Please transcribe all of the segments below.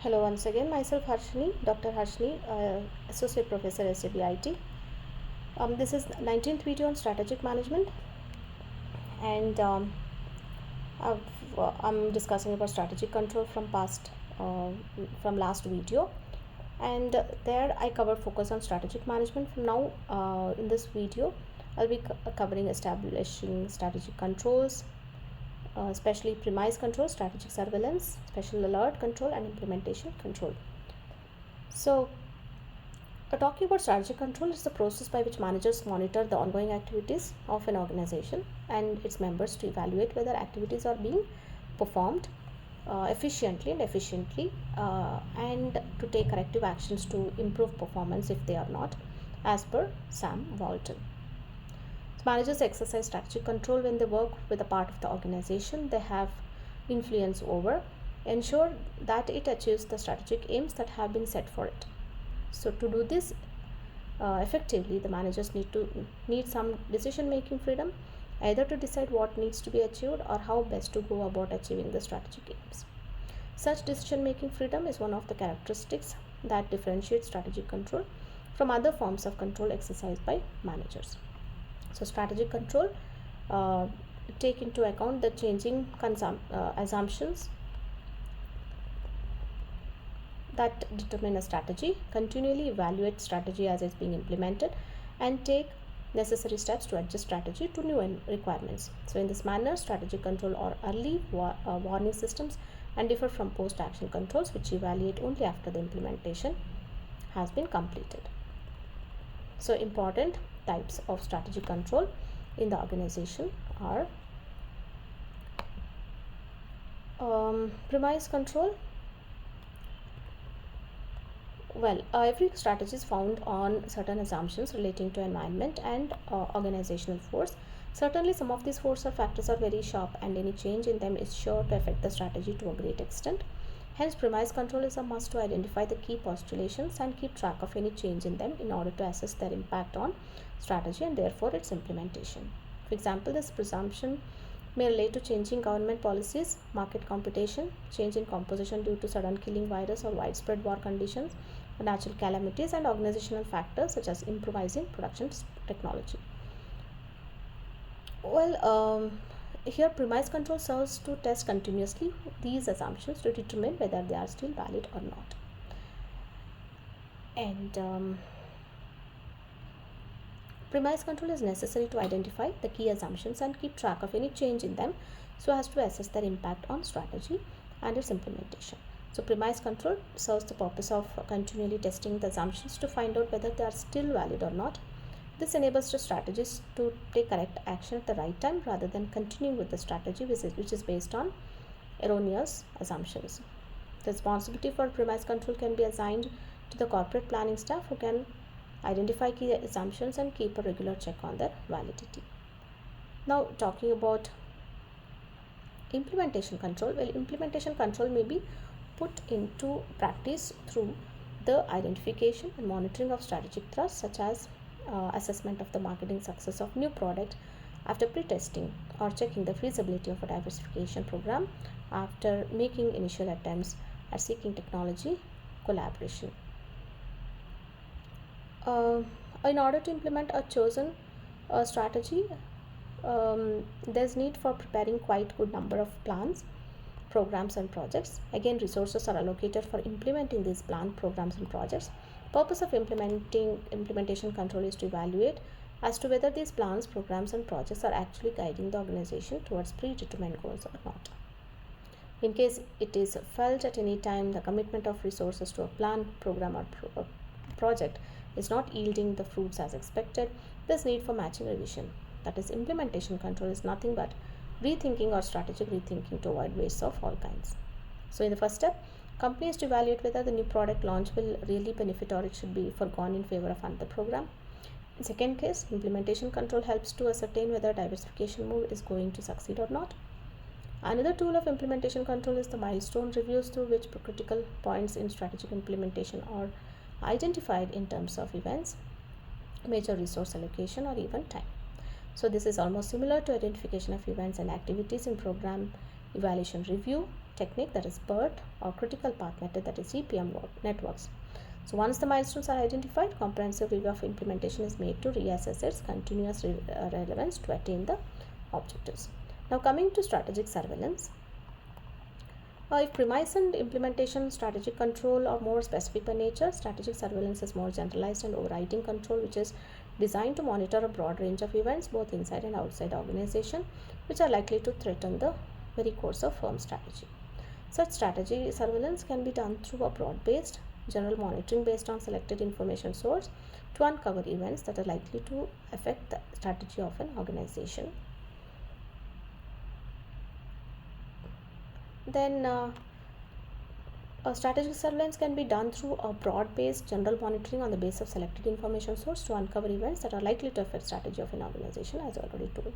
Hello once again, myself Harshini, Dr. Harshini, Associate Professor SABIT. This is 19th video on strategic management, and I'm discussing about strategic control from last video, and there I covered focus on strategic management. From now, in this video, I'll be covering establishing strategic controls, especially premise control, strategic surveillance, special alert control, and implementation control. So, talking about strategic control is the process by which managers monitor the ongoing activities of an organization and its members to evaluate whether activities are being performed efficiently and to take corrective actions to improve performance if they are not, as per Sam Walton. Managers exercise strategic control when they work with a part of the organization they have influence over, ensure that it achieves the strategic aims that have been set for it. So to do this effectively, the managers need some decision making freedom, either to decide what needs to be achieved or how best to go about achieving the strategic aims. Such decision making freedom is one of the characteristics that differentiates strategic control from other forms of control exercised by managers. So strategic control take into account the changing assumptions that determine a strategy, continually evaluate strategy as it's being implemented, and take necessary steps to adjust strategy to new requirements. So in this manner, strategic control are early warning systems and differ from post-action controls, which evaluate only after the implementation has been completed. So important types of strategic control in the organization are premise control. Well, every strategy is found on certain assumptions relating to environment and organizational force. Certainly, some of these force or factors are very sharp, and any change in them is sure to affect the strategy to a great extent. Hence, premise control is a must to identify the key postulations and keep track of any change in them in order to assess their impact on strategy and therefore its implementation. For example, this presumption may relate to changing government policies, market competition, change in composition due to sudden killing virus or widespread war conditions, natural calamities, and organizational factors such as improvising production technology. Well, here premise control serves to test continuously these assumptions to determine whether they are still valid or not. And premise control is necessary to identify the key assumptions and keep track of any change in them so as to assess their impact on strategy and its implementation. So premise control serves the purpose of continually testing the assumptions to find out whether they are still valid or not. This enables the strategists to take correct action at the right time rather than continuing with the strategy which is based on erroneous assumptions. The responsibility for premise control can be assigned to the corporate planning staff, who can identify key assumptions and keep a regular check on their validity. Now, talking about implementation control. Well, implementation control may be put into practice through the identification and monitoring of strategic thrusts, such as assessment of the marketing success of new product after pre-testing, or checking the feasibility of a diversification program after making initial attempts at seeking technology collaboration. In order to implement a chosen strategy, there's need for preparing quite good number of plans, programs, and projects. Again, resources are allocated for implementing these planned programs and projects. Purpose of implementation control is to evaluate as to whether these plans, programs, and projects are actually guiding the organization towards predetermined goals or not. In case it is felt at any time the commitment of resources to a plan, program, or project is not yielding the fruits as expected, there's need for matching revision. That is, implementation control is nothing but rethinking or strategic rethinking to avoid wastes of all kinds. So in the first step, company is to evaluate whether the new product launch will really benefit or it should be forgone in favor of another program. In second case, implementation control helps to ascertain whether diversification move is going to succeed or not. Another tool of implementation control is the milestone reviews, through which critical points in strategic implementation are identified in terms of events, major resource allocation, or even time. So this is almost similar to identification of events and activities in program evaluation review, technique, that is BERT, or critical path method, that is CPM networks. So once the milestones are identified, comprehensive review of implementation is made to reassess its continuous relevance to attain the objectives. Now coming to strategic surveillance. If premise and implementation strategic control are more specific by nature, strategic surveillance is more generalized and overriding control, which is designed to monitor a broad range of events both inside and outside the organization, which are likely to threaten the very course of firm strategy. Such strategy surveillance can be done through a broad-based general monitoring based on selected information source to uncover events that are likely to affect the strategy of an organization. Then a strategic surveillance can be done through a broad-based general monitoring on the basis of selected information source to uncover events that are likely to affect strategy of an organization, as I already told.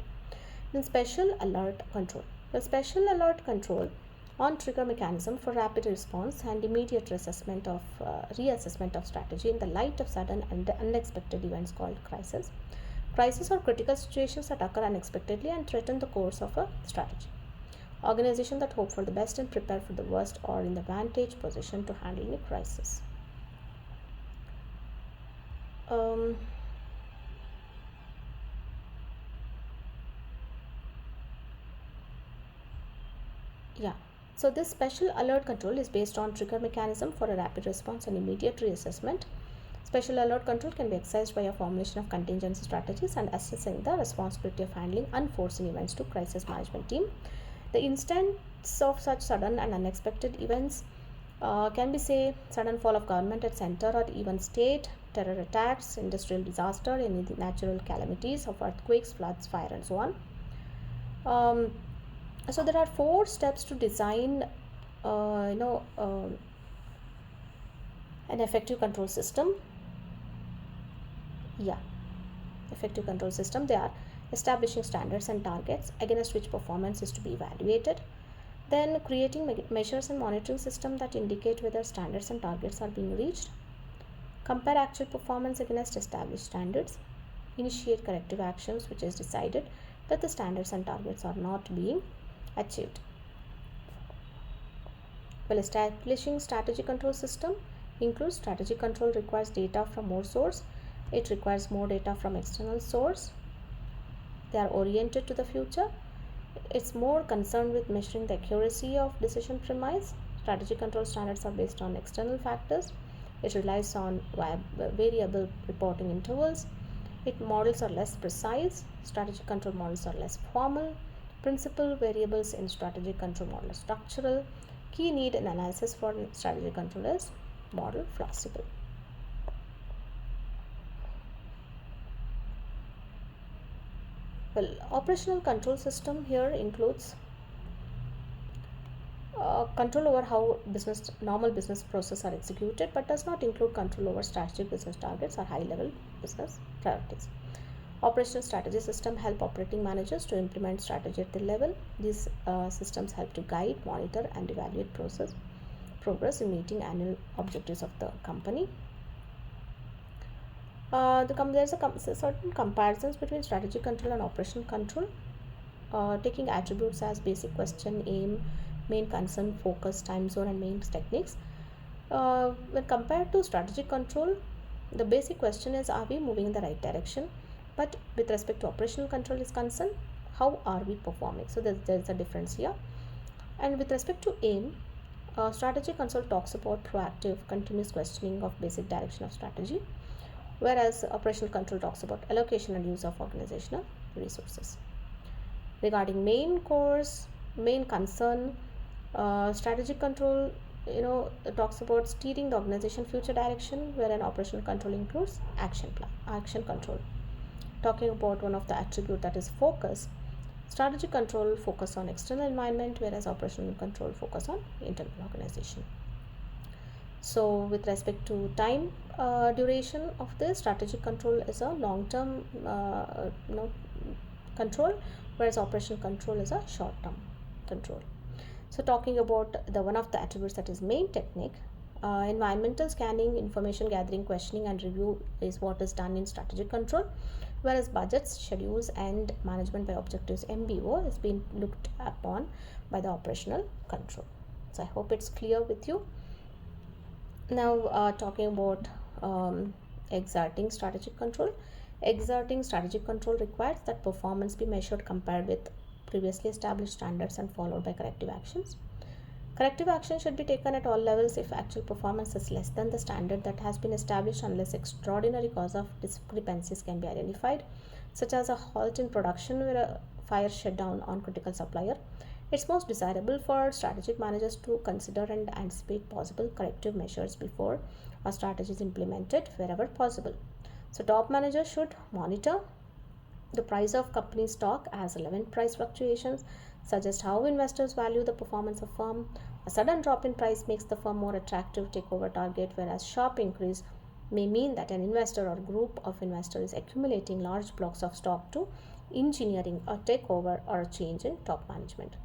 Then special alert control. The special alert control on trigger mechanism for rapid response and immediate reassessment of strategy in the light of sudden and unexpected events called crisis. Crises are critical situations that occur unexpectedly and threaten the course of a strategy. Organizations that hope for the best and prepare for the worst are in the advantage position to handle a crisis. So this special alert control is based on trigger mechanism for a rapid response and immediate reassessment. Special alert control can be exercised by a formulation of contingency strategies and assessing the responsibility of handling unforeseen events to crisis management team. The instance of such sudden and unexpected events can be, say, sudden fall of government at center or even state, terror attacks, industrial disaster, any natural calamities of earthquakes, floods, fire, and so on. So there are 4 steps to design, an effective control system. Effective control system. They are establishing standards and targets against which performance is to be evaluated. Then creating measures and monitoring system that indicate whether standards and targets are being reached. Compare actual performance against established standards. Initiate corrective actions which is decided that the standards and targets are not being achieved. Well, establishing strategic control system includes strategic control requires data from more source. It requires more data from external source. They are oriented to the future. It's more concerned with measuring the accuracy of decision premise. Strategic control standards are based on external factors. It relies on variable reporting intervals. Its models are less precise. Strategic control models are less formal. Principal variables in strategic control model are structural. Key need and analysis for strategic control is model flexible. Well, operational control system here includes control over how normal business processes are executed, but does not include control over strategic business targets or high-level business priorities. Operational strategy system help operating managers to implement strategy at the level. These systems help to guide, monitor, and evaluate progress in meeting annual objectives of the company. There's certain comparisons between strategic control and operational control, taking attributes as basic question, aim, main concern, focus, time zone, and main techniques. When compared to strategic control, the basic question is, are we moving in the right direction? But with respect to operational control is concerned, how are we performing? So there's a difference here. And with respect to aim, strategic control talks about proactive, continuous questioning of basic direction of strategy, whereas operational control talks about allocation and use of organizational resources. Regarding main course, main concern, strategic control talks about steering the organization future direction, whereas operational control includes action control. Talking about one of the attribute, that is focus, strategic control focus on external environment, whereas operational control focus on internal organization. So with respect to time duration of this, strategic control is a long-term control, whereas operational control is a short-term control. So talking about one of the attributes, that is main technique, environmental scanning, information gathering, questioning, and review is what is done in strategic control, whereas budgets, schedules, and management by objectives (MBO) is being looked upon by the operational control. So I hope it's clear with you. Now talking about exerting strategic control. Exerting strategic control requires that performance be measured compared with previously established standards and followed by corrective actions. Corrective action should be taken at all levels if actual performance is less than the standard that has been established unless extraordinary cause of discrepancies can be identified, such as a halt in production where a fire shut down on critical supplier. It's most desirable for strategic managers to consider and anticipate possible corrective measures before a strategy is implemented wherever possible. So top managers should monitor the price of company stock as relevant price fluctuations suggest how investors value the performance of firm. A sudden drop in price makes the firm more attractive takeover target, whereas sharp increase may mean that an investor or group of investors is accumulating large blocks of stock to engineering a takeover or a change in top management.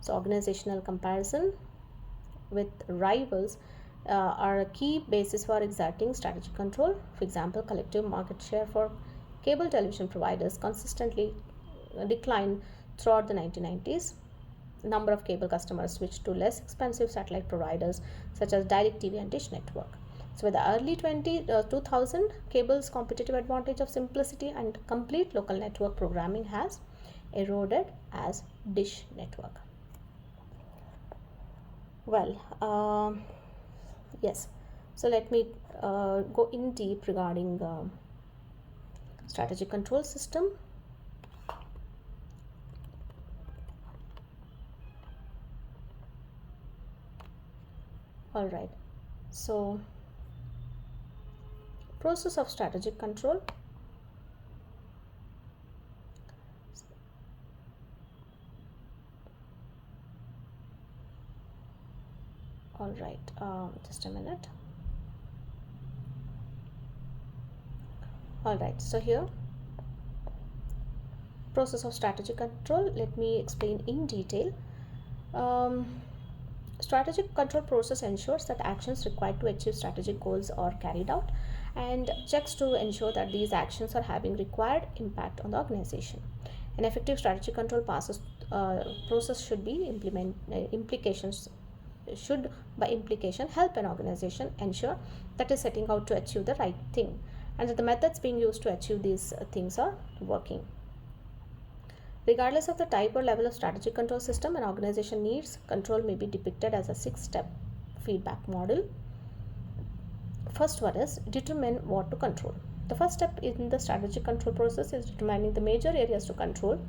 So organizational comparison with rivals are a key basis for exerting strategic control. For example, collective market share for cable television providers consistently declined throughout the 1990s. Number of cable customers switched to less expensive satellite providers such as DirecTV and Dish Network. So, with the early 2000, cable's competitive advantage of simplicity and complete local network programming has eroded as Dish Network. Well, yes. So let me go in deep regarding strategic control system. All right. So process of strategic control. All right, just a minute. All right, so here process of strategic control, let me explain in detail. Strategic control process ensures that actions required to achieve strategic goals are carried out and checks to ensure that these actions are having required impact on the organization. An effective strategic control process should be implications should by implication help an organization ensure that is setting out to achieve the right thing and that the methods being used to achieve these things are working. Regardless of the type or level of strategic control system an organization needs, control may be depicted as a 6-step feedback model. First one is determine what to control. The first step in the strategic control process is determining the major areas to control.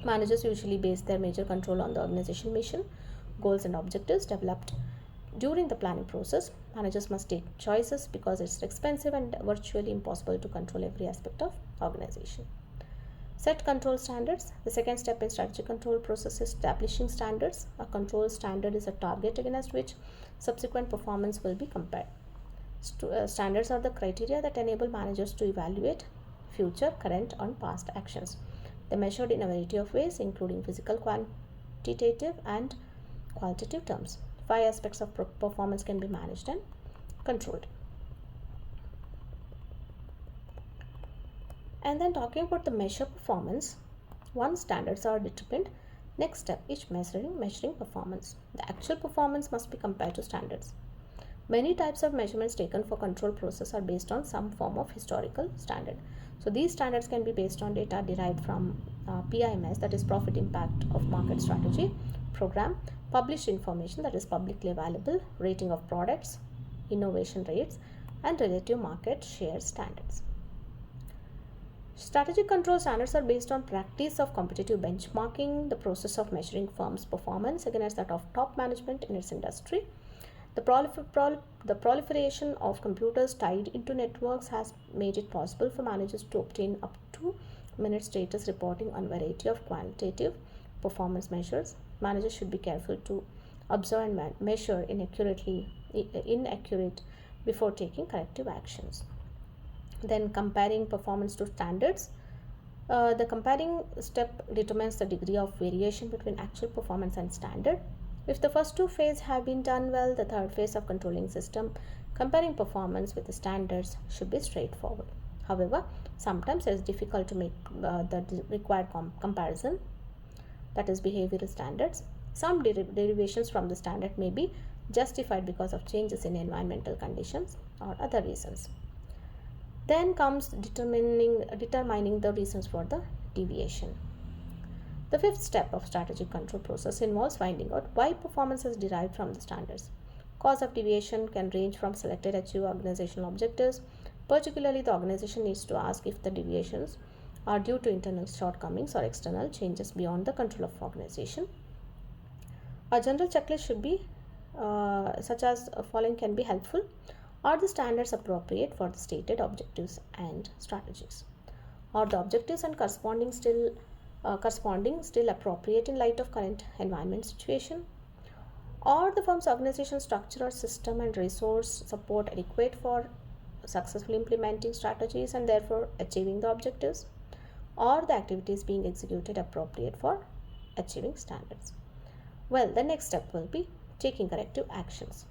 Managers usually base their major control on the organization mission, goals and objectives developed during the planning process. Managers must take choices because it's expensive and virtually impossible to control every aspect of organization. Set control standards. The second step in strategic control process is establishing standards. A control standard is a target against which subsequent performance will be compared. Standards are the criteria that enable managers to evaluate future, current, and past actions. They are measured in a variety of ways, including physical, quantitative, and qualitative terms. 5 aspects of performance can be managed and controlled. And then talking about the measure performance, once standards are determined, next step is measuring performance. The actual performance must be compared to standards. Many types of measurements taken for control process are based on some form of historical standard. So these standards can be based on data derived from PIMS, that is profit impact of market strategy program, published information, that is publicly available, rating of products, innovation rates, and relative market share standards. Strategic control standards are based on practice of competitive benchmarking, the process of measuring firms' performance against that of top management in its industry. The proliferation of computers tied into networks has made it possible for managers to obtain up to minute status reporting on a variety of quantitative performance measures. Managers should be careful to observe and measure inaccurate before taking corrective actions. Then comparing performance to standards. The comparing step determines the degree of variation between actual performance and standard. If the first two phases have been done well, the third phase of controlling system, comparing performance with the standards, should be straightforward. However, sometimes it is difficult to make the required comparison, that is behavioral standards. Some derivations from the standard may be justified because of changes in environmental conditions or other reasons. Then comes determining the reasons for the deviation. The fifth step of strategic control process involves finding out why performance is derived from the standards. Cause of deviation can range from selected achieve organizational objectives. Particularly, the organization needs to ask if the deviations are due to internal shortcomings or external changes beyond the control of organization. A general checklist should be such as following can be helpful. Are the standards appropriate for the stated objectives and strategies? Are the objectives and corresponding still appropriate in light of current environment situation? Are the firm's organization structure or system and resource support adequate for successfully implementing strategies and therefore achieving the objectives? Are the activities being executed appropriate for achieving standards? Well, the next step will be taking corrective actions.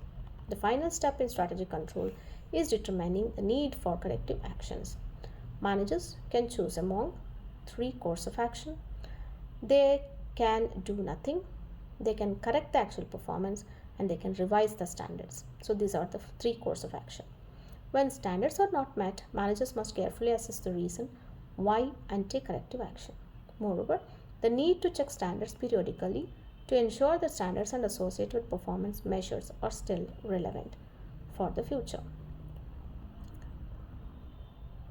The final step in strategic control is determining the need for corrective actions. Managers can choose among three courses of action. They can do nothing, they can correct the actual performance, and they can revise the standards. So these are the three courses of action. When standards are not met, managers must carefully assess the reason why and take corrective action. Moreover, the need to check standards periodically to ensure that standards and associated performance measures are still relevant for the future.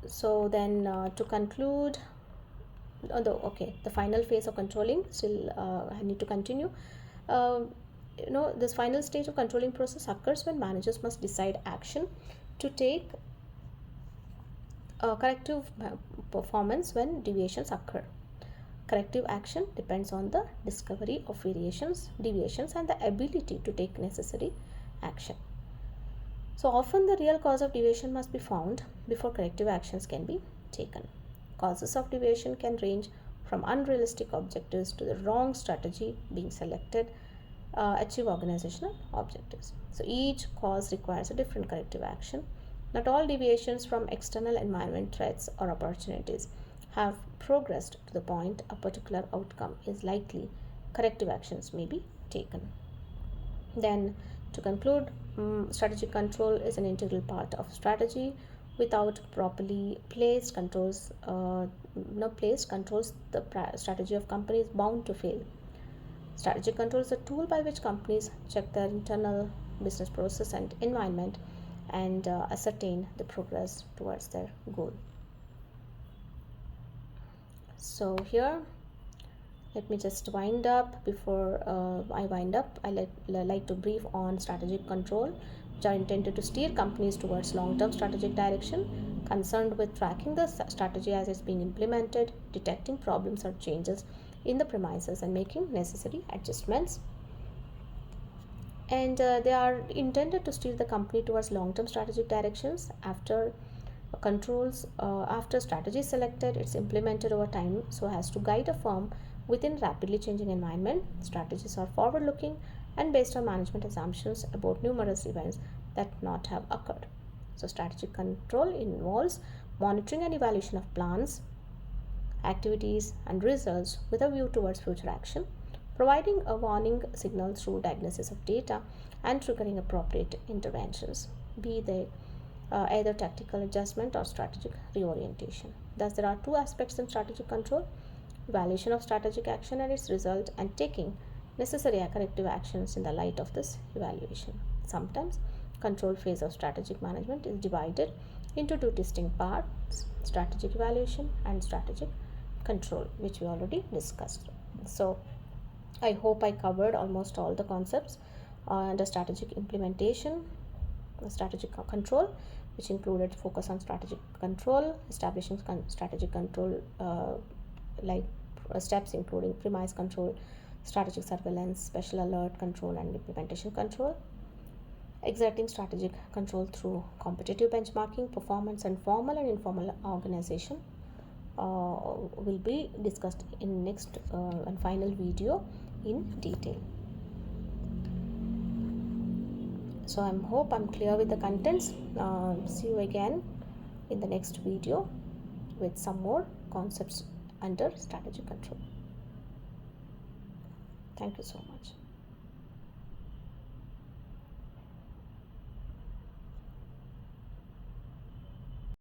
So then to conclude, the final phase of controlling still I need to continue. This final stage of controlling process occurs when managers must decide action to take corrective performance when deviations occur. Corrective action depends on the discovery of deviations and the ability to take necessary action. So often the real cause of deviation must be found before corrective actions can be taken. Causes of deviation can range from unrealistic objectives to the wrong strategy being selected achieve organizational objectives. So each cause requires a different corrective action. Not all deviations from external environment threats or opportunities have progressed to the point a particular outcome is likely. Corrective actions may be taken. Then to conclude, strategic control is an integral part of strategy. Without properly placed controls, the strategy of company is bound to fail. Strategic control is a tool by which companies check their internal business process and environment and ascertain the progress towards their goal. So here, let me just wind up. Before I wind up, I like to brief on strategic control, which are intended to steer companies towards long-term strategic direction, concerned with tracking the strategy as it's being implemented, detecting problems or changes in the premises, and making necessary adjustments. And they are intended to steer the company towards long-term strategic directions. After strategy is selected, it's implemented over time so as to guide a firm within rapidly changing environment. Strategies are forward-looking and based on management assumptions about numerous events that not have occurred. So strategic control involves monitoring and evaluation of plans, activities, and results with a view towards future action, providing a warning signal through diagnosis of data, and triggering appropriate interventions, be they either tactical adjustment or strategic reorientation. Thus, there are two aspects in strategic control: evaluation of strategic action and its result, and taking necessary corrective actions in the light of this evaluation. Sometimes, control phase of strategic management is divided into two distinct parts: strategic evaluation and strategic control, which we already discussed. So, I hope I covered almost all the concepts under strategic implementation, strategic control, which included focus on strategic control, establishing strategic control steps including premise control, strategic surveillance, special alert control, and implementation control. Exerting strategic control through competitive benchmarking, performance, and formal and informal organization will be discussed in next and final video in detail. So I hope I'm clear with the contents. See you again in the next video with some more concepts under strategic control. Thank you so much.